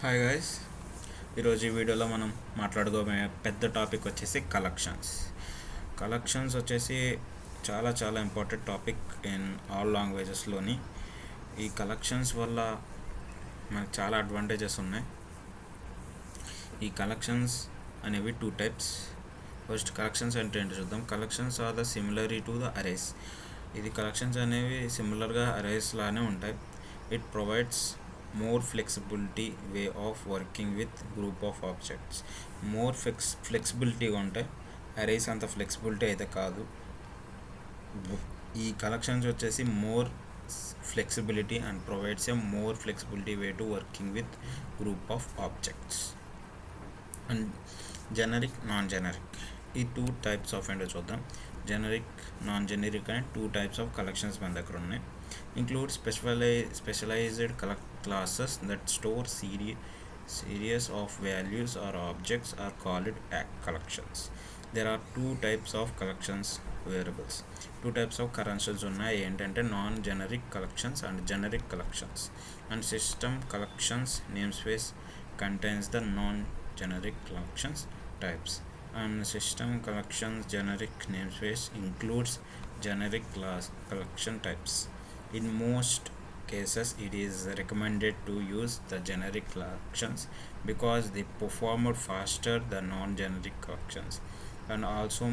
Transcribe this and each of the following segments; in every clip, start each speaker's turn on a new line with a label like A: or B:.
A: Hi guys, ఈరోజు ఈ వీడియోలో మనం మాట్లాడుకోబోయే పెద్ద టాపిక్ వచ్చేసి కలెక్షన్స్ వచ్చేసి చాలా చాలా ఇంపార్టెంట్ టాపిక్ ఇన్ ఆల్ లాంగ్వేజెస్లోని. ఈ కలెక్షన్స్ వల్ల మనకు చాలా అడ్వాంటేజెస్ ఉన్నాయి. ఈ కలెక్షన్స్ అనేవి టూ టైప్స్. ఫస్ట్ కలెక్షన్స్ అంటే ఏంటో చూద్దాం. Collections are the similarly to the arrays. ఇది కలెక్షన్స్ అనేవి సిమిలర్గా అరేస్ లానే ఉంటాయి. It provides more flexibility way of working with group of objects. more flexibility ఉంటాయి. అరేస్ అంత ఫ్లెక్సిబిలిటీ అయితే కాదు. ఈ కలెక్షన్స్ వచ్చేసి more flexibility and provides A more flexibility way to working with group of objects. And generic, non generic, ఈ two types of ఏంటో చూద్దాం. Generic, non generic అనే టూ టైప్స్ ఆఫ్ కలెక్షన్స్ మన దగ్గర ఉన్నాయి. Include specialized classes that store series of values or objects are called collections. There are two types of collections variables. Two types of collections ఉన్నాయి ఏంటంటే non generic collections and generic collections. And system collections namespace contains the non-generic collections types. And system collections generic namespace includes generic class collection types. In most cases, it is recommended to use the generic collections because they perform faster than non-generic collections and also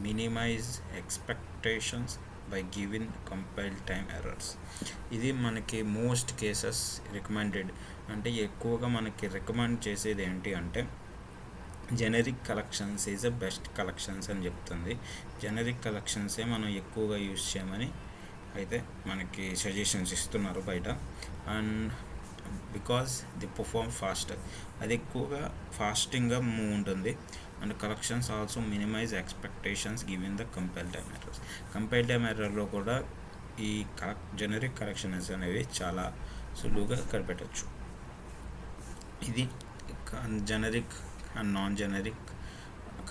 A: minimize expectations by giving compile time errors. ఇది మనకి most cases recommended అంటే ఎక్కువగా మనకి recommend చేసేది ఏంటి అంటే generic collections is the best collections అని చెప్తుంది. జెనరిక్ కలెక్షన్సే మనం ఎక్కువగా యూజ్ చేయమని అయితే మనకి సజెషన్స్ ఇస్తున్నారు బయట. And because they perform faster, అది ఎక్కువగా ఫాస్టింగ్గా మూవ్ ఉంటుంది. And collections also minimise expectations given the compile time errors. Compile time ఎర్రర్లో కూడా ఈ జెనరిక్ కలెక్షన్స్ అనేవి చాలా సులువుగా కనిపెట్టచ్చు. ఇది generic and non generic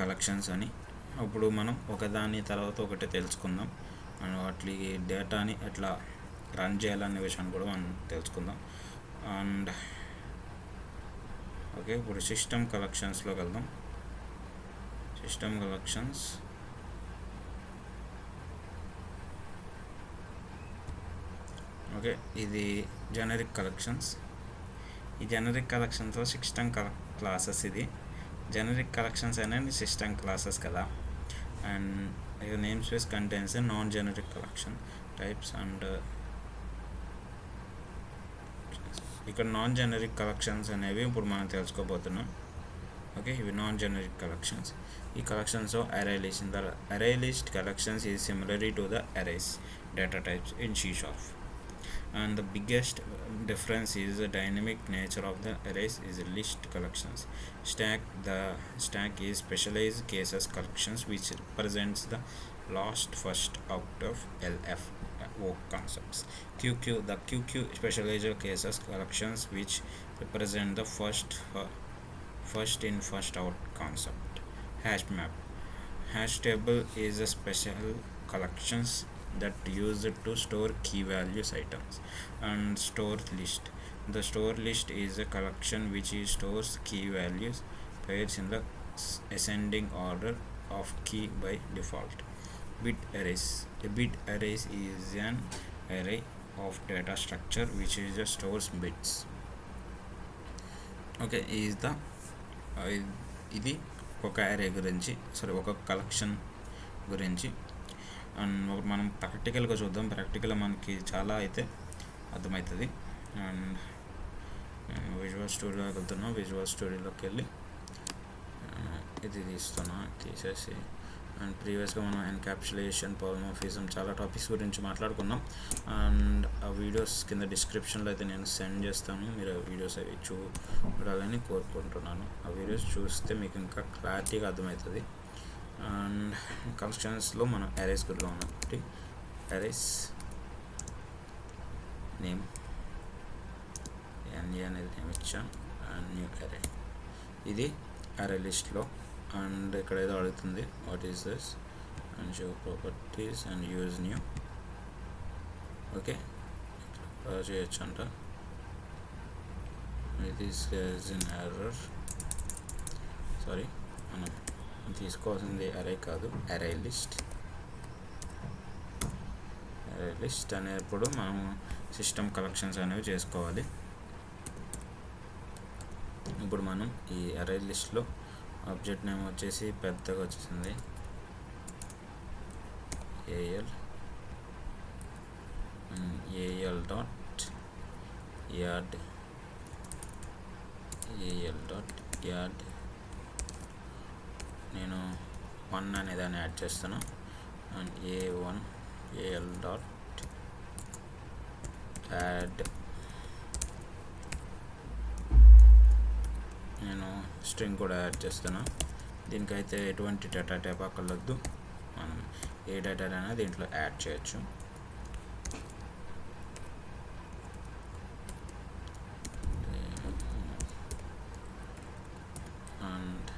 A: collections అని. ఇప్పుడు మనం ఒకదాని తర్వాత ఒకటి తెలుసుకుందాం. అండ్ వాటి డేటాని ఎట్లా రన్ చేయాలనే విషయాన్ని కూడా మనం తెలుసుకుందాం. అండ్ ఓకే, ఇప్పుడు సిస్టమ్ కలెక్షన్స్లోకి వెళ్దాం. సిస్టమ్ కలెక్షన్స్ ఓకే, ఇది జెనరిక్ కలెక్షన్స్. ఈ జెనరిక్ కలెక్షన్స్లో సిస్టమ్ క్లాసెస్. ఇది జెనరిక్ కలెక్షన్స్ అనేది సిస్టమ్ క్లాసెస్ కదా. And namespace contains a non-generic collection types. And ఇక్కడ నాన్ జెనరిక్ కలెక్షన్స్ అనేవి ఇప్పుడు మనం తెలుసుకోబోతున్నాం. ఓకే, ఇవి నాన్ జెనరిక్ కలెక్షన్స్. ఈ collections array list. The array list collections is similarly to the arrays data types in C#. And the biggest difference is the dynamic nature of the arrays is list collections. The stack is specialized cases collections which represents the last first out of LFO concepts. The QQ specialized cases collections which represent the first in first out concept. Hash map. Hash table is a special collections that used to store key values items. And store list. The store list is a collection which stores key values pairs in the ascending order of key by default. Bit arrays. A bit arrays is an array of data structure which stores bits. Okay, is the ఇది ఒక అరే గురించి, ఒక collection గురించి. And మనం ప్రాక్టికల్గా చూద్దాం. ప్రాక్టికల్గా మనకి చాలా అయితే అర్థమవుతుంది. అండ్ నేను విజువల్ స్టూడియోకి వెళ్తున్నా. విజువల్ స్టూడియోలోకి వెళ్ళి ఇది తీసేసి అండ్ ప్రీవియస్గా మనం ఎన్క్యాప్సులేషన్, పాలిమార్ఫిజం చాలా టాపిక్స్ గురించి మాట్లాడుకున్నాం. అండ్ ఆ వీడియోస్ కింద డిస్క్రిప్షన్లో అయితే నేను సెండ్ చేస్తాను. మీరు ఆ వీడియోస్ అవి చూడాలని కోరుకుంటున్నాను. ఆ వీడియోస్ చూస్తే మీకు ఇంకా క్లారిటీగా అర్థమవుతుంది. అండ్ కలెక్షన్స్లో మనం అరేస్ గురిలో ఉన్నప్పటి అరేస్ నేమ్ ఎన్ఏ అనేది నేమ్ ఇచ్చాం. అండ్ న్యూ అరే, ఇది అరే లిస్ట్లో. అండ్ ఇక్కడ ఏదో అడుగుతుంది, what is this, and show properties and use new. Okay, చేయొచ్చు అంట. this is an error. Sorry, మనం తీసుకోవాల్సింది అరే కాదు, అరే లిస్ట్ అనేప్పుడు మనం సిస్టమ్ కలెక్షన్స్ అనేవి చేసుకోవాలి. ఇప్పుడు మనం ఈ అరే లిస్ట్లో ఆబ్జెక్ట్ నేమ్ వచ్చేసి పెద్దగా వచ్చేసింది, al డాట్ యాడ్ నేను 1 అనే దాన్ని యాడ్ చేస్తాను. అండ్ al డాట్ యాడ్ నేను స్ట్రింగ్ కూడా యాడ్ చేస్తాను. దీనికైతే ఎటువంటి డేటా టైప్ అక్కర్లేదు, మనం ఏ డేటా అయినా దీంట్లో యాడ్ చేయొచ్చు. అండ్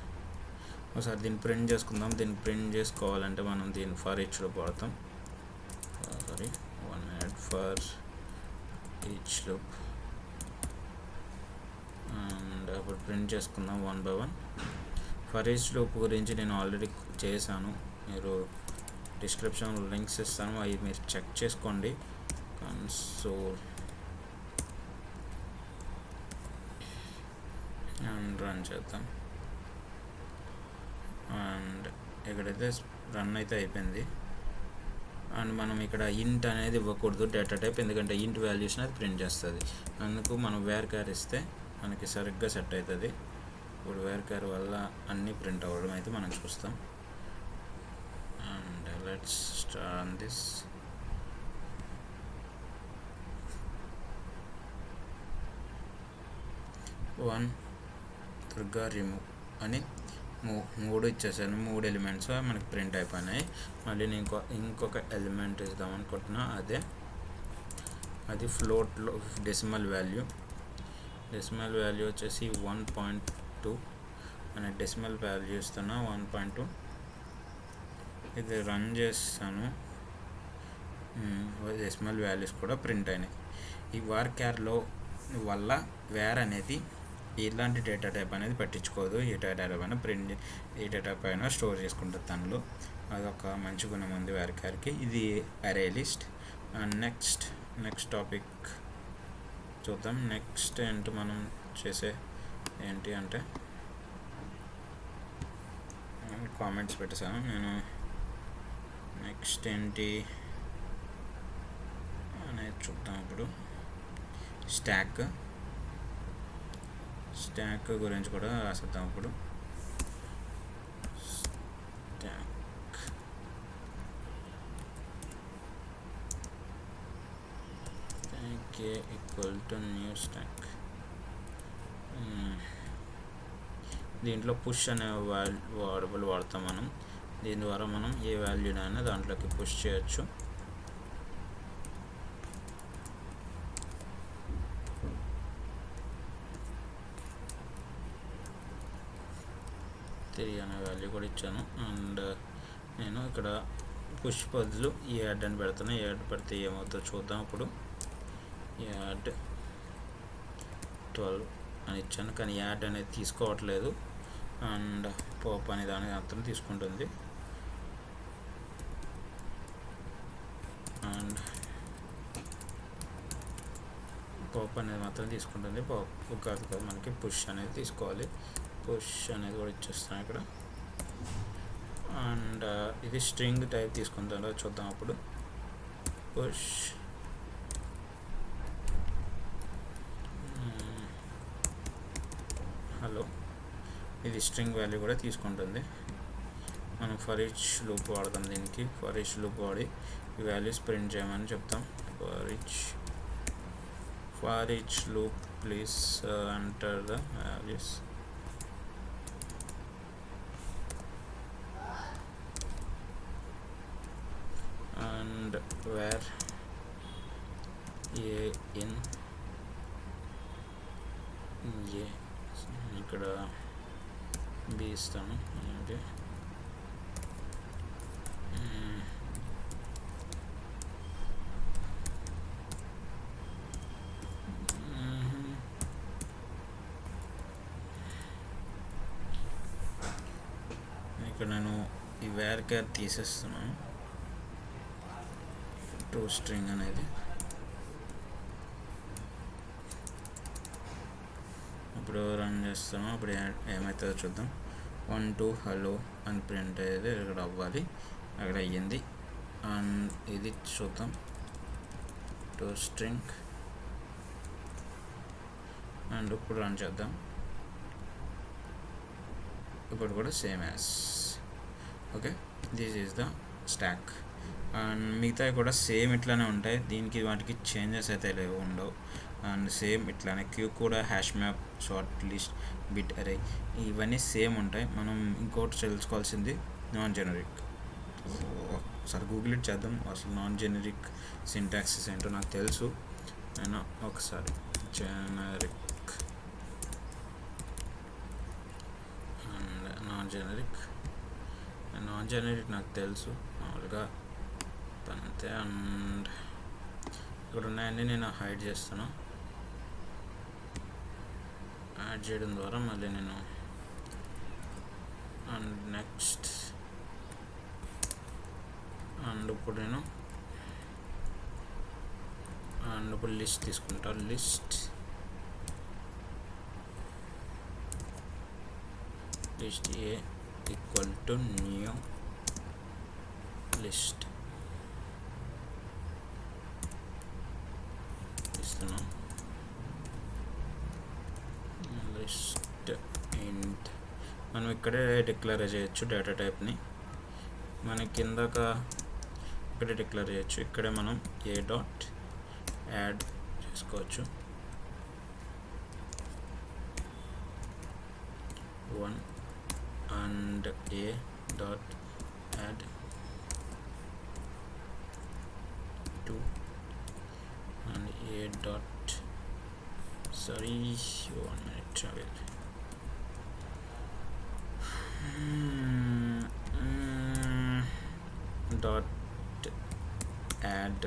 A: ఒకసారి దీన్ని ప్రింట్ చేసుకుందాం. దీన్ని ప్రింట్ చేసుకోవాలంటే మనం దీన్ని ఫర్ ఈచ్ లూప్ వాడతాం. For each loop. అండ్ అప్పుడు ప్రింట్ చేసుకుందాం 1 by 1. ఫర్ ఈచ్ లూప్ గురించి నేను ఆల్రెడీ చేశాను, మీరు డిస్క్రిప్షన్లో లింక్స్ ఇస్తాను, అవి మీరు చెక్ చేసుకోండి. కన్సోల్ అండ్ రన్ చేద్దాం. అండ్ ఇక్కడైతే రన్ అయితే అయిపోయింది. అండ్ మనం ఇక్కడ ఇంట్ అనేది ఇవ్వకూడదు డేటా టైప్, ఎందుకంటే ఇంట్ వాల్యూస్ని అది ప్రింట్ చేస్తుంది. అందుకు మనం వేర్ క్యార్ ఇస్తే మనకి సరిగ్గా సెట్ అవుతుంది. ఇప్పుడు వేర్ క్యార్ వల్ల అన్నీ ప్రింట్ అవ్వడం అయితే మనం చూస్తాం. And let's run this. One Durga remove అని 3 ఇచ్చేసాను. 3 ఎలిమెంట్స్ మనకి ప్రింట్ అయిపోయినాయి. మళ్ళీ నేను ఇంకొక ఎలిమెంట్ ఇద్దాం అనుకుంటున్నా, అది ఫ్లోట్లో డెసిమల్ వాల్యూ వచ్చేసి 1.2 అనే డెసిమల్ వాల్యూ ఇస్తున్నా. 1.2 ఇది రన్ చేస్తాను. డెసిమల్ వాల్యూస్ కూడా ప్రింట్ అయినాయి. ఈ వార్ క్యార్లో వల్ల వేర్ అనేది ఇలాంటి డేటా టైప్ అనేది పట్టించుకోదు. ఈ డేటా టైప్ అయినా ప్రింట్, ఈ డేటా టైప్ అయినా స్టోర్ చేసుకుంటుంది తనలో. అదొక మంచి గుణం ఉంది వేర్ క్యార్కి. ఇది అరే లిస్ట్. అండ్ నెక్స్ట్ టాపిక్ చూద్దాం. నెక్స్ట్ ఏంటి మనం చేసే ఏంటి అంటే, కామెంట్స్ పెట్టేసాను నేను. నెక్స్ట్ ఏంటి అనేది చూద్దాం. ఇప్పుడు స్టాక్ గురించి కూడా రాసేద్దాం. ఇప్పుడు stock equal to new stock. దీంట్లో పుష్ అనే వాడబుల్ వాడతాం మనం. దీని ద్వారా మనం ఏ వాల్యూనైనా దాంట్లోకి పుష్ చేయొచ్చు. అనే వాల్యూ కూడా ఇచ్చాను. అండ్ నేను ఇక్కడ పుష్ బదులు యాడ్ అని పెడుతున్నా. యాడ్ పెడితే ఏమవుతుందో చూద్దాం. ఇప్పుడు యాడ్ 12 అని ఇచ్చాను, కానీ యాడ్ అనేది తీసుకోవట్లేదు. అండ్ పాప్ అనే దాని మాత్రం తీసుకుంటుంది. అండ్ పాప్ అనేది మాత్రం తీసుకుంటుంది. పాప్ కాదు కదా, మనకి పుష్ అనేది తీసుకోవాలి. పుష్ అనేది కూడా ఇచ్చేస్తాను ఇక్కడ. అండ్ ఇది స్ట్రింగ్ టైప్ తీసుకుంటాను, చూద్దాం. అప్పుడు పుష్ హలో, ఇది స్ట్రింగ్ వాల్యూ కూడా తీసుకుంటుంది. మనం ఫర్ ఈచ్ లూప్ వాడదాం. దీనికి ఫర్ ఈచ్ లూప్ వాడి ఈ వాల్యూస్ ప్రింట్ చేయమని చెప్తాం. For each loop please enter the values. And where a in a ఇక్కడ b ఇస్తాను. అంటే ఇక్కడ నేను ఈ వేర్ కేర్ తీసేస్తున్నాను, టు స్ట్రింగ్ అనేది. ఇప్పుడు రన్ చేస్తున్నాం. ఇప్పుడు ఏమవుతుందో చూద్దాం. 1 2 హలో అని ప్రింట్ అయ్యేది ఇక్కడ అవ్వాలి, అక్కడ అయ్యింది. అండ్ ఇది చూద్దాం, టు స్ట్రింగ్. అండ్ ఇప్పుడు రన్ చేద్దాం. ఇప్పుడు కూడా same as. Okay, this is the stock. And మిగతావి కూడా సేమ్ ఇట్లానే ఉంటాయి, దీనికి వాటికి చేంజెస్ అయితే ఉండవు. అండ్ సేమ్ ఇట్లానే క్యూ కూడా hash map, short list, bit అరే ఇవన్నీ సేమ్ ఉంటాయి. మనం ఇంకోటి తెలుసుకోవాల్సింది నాన్ జెనరిక్. ఒకసారి గూగుల్ ఇట్ చేద్దాం, అసలు నాన్ జెనరిక్ సింటాక్సిస్ ఏంటో నాకు తెలుసు. అయినా ఒకసారి జెనరిక్ అండ్ నాన్ జెనరిక్ నాకు తెలుసు మామూలుగా అంతే. అండ్ ఇక్కడ ఉన్నాయన్నీ నేను హైడ్ చేస్తాను. యాడ్ చేయడం ద్వారా మళ్ళీ నేను అండ్ నెక్స్ట్. అండ్ ఇప్పుడు నేను లిస్ట్ తీసుకుంటాను. List A equal to new list ఇస్తున్నాం. లిస్ట్ ఇంట్ మనం ఇక్కడే డిక్లేర్ చేయొచ్చు డేటా టైప్ని. మనకి కిందక ఇక్కడే డిక్లేర్ చేయొచ్చు, ఇక్కడే మనం ఏ డాట్ యాడ్ చేసుకోవచ్చు. 1 and a dot add 2 and a dot, sorry, 1 minute travel. Dot add.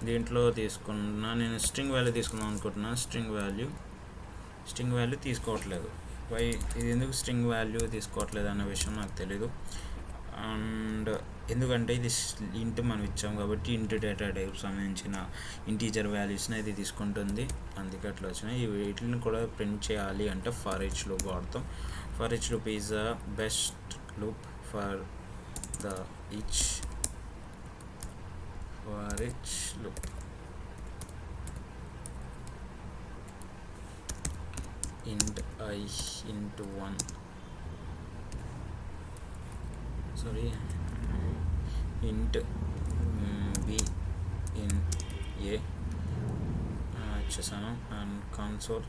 A: దీంట్లో తీసుకున్నా నేను స్ట్రింగ్ వాల్యూ తీసుకుందాం అనుకుంటున్నాను. స్ట్రింగ్ వాల్యూ తీసుకోవట్లేదు. వై ఇది ఎందుకు స్ట్రింగ్ వాల్యూ తీసుకోవట్లేదు అన్న విషయం నాకు తెలీదు. అండ్ ఎందుకంటే ఇది ఇంట్ మనం ఇచ్చాం కాబట్టి ఇంట్ డేటా టైప్ సంబంధించిన ఇంటీజర్ వాల్యూస్ని ఇది తీసుకుంటుంది, అందుకే అట్లా వచ్చినాయి. వీటిని కూడా ప్రింట్ చేయాలి అంటే ఫర్ ఈచ్ లూప్ వాడతాం. For each loop is the best loop for the each loop. Int I into 1, sorry, int b in a ఇచ్చేసాను. And console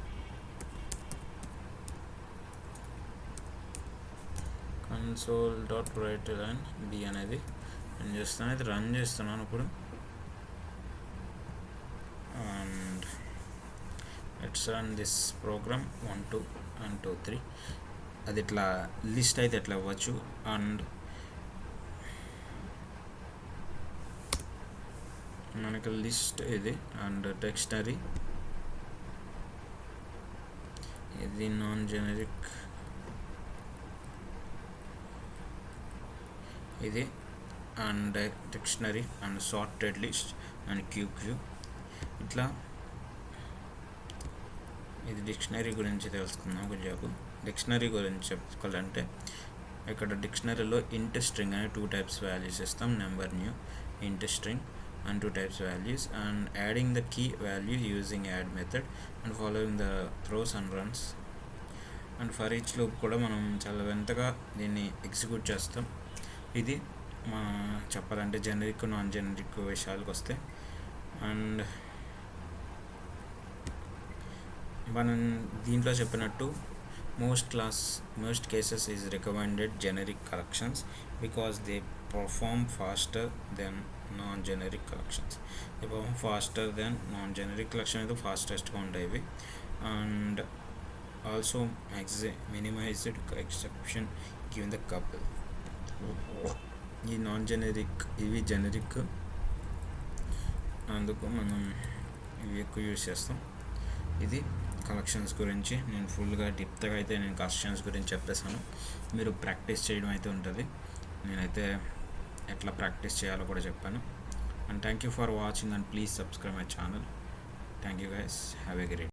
A: dot write line b అనేది రన్ చేస్తాను. ఇది రన్ చేస్తున్నాను ఇప్పుడు. And let's run this program 1 2 and 2 3. అది ఇట్లా list అయితే ఎట్లా ఇవ్వచ్చు. అండ్ మనకి లిస్ట్ ఇది అండ్ డిక్షనరీ ఇది నాన్ జెనరిక్ ఇది and dictionary and sorted list and queue ఇట్లా. ఇది డిక్షనరీ గురించి తెలుసుకుందాం కొంచెం. డిక్షనరీ గురించి చెప్పుకోవాలంటే ఇక్కడ డిక్షనరీలో ఇంట్ స్ట్రింగ్ అనే 2 types వాల్యూస్ ఇస్తాం. నెంబర్ న్యూ ఇంట్ string and 2 types values, and adding the key value using add method and following the throws and runs. And for each loop కూడా మనం చాలా వింతగా దీన్ని ఎగ్జిక్యూట్ చేస్తాం. ఇది చెప్పాలంటే జెనరిక్ నాన్ జెనరిక్ విషయాలకు వస్తే. అండ్ మనం దీంట్లో చెప్పినట్టు most cases is recommended generic collections because they perform faster than non-generic collections. They perform faster than non-generic collection is the fastest గా ఉండేవి. And also minimized exception given the couple. ఈ non generic ఇవి generic, అందుకు మనం ఇవి ఎక్కువ use చేస్తాం. ఇది కలెక్షన్స్ గురించి నేను ఫుల్గా డెప్త్గా అయితే నేను కలెక్షన్స్ గురించి చెప్పేసాను. మీరు ప్రాక్టీస్ చేయడం అయితే ఉంటుంది. నేనైతే ఎట్లా ప్రాక్టీస్ చేయాలో కూడా చెప్పాను. And thank you for watching and please subscribe my channel. Thank you guys, have a great.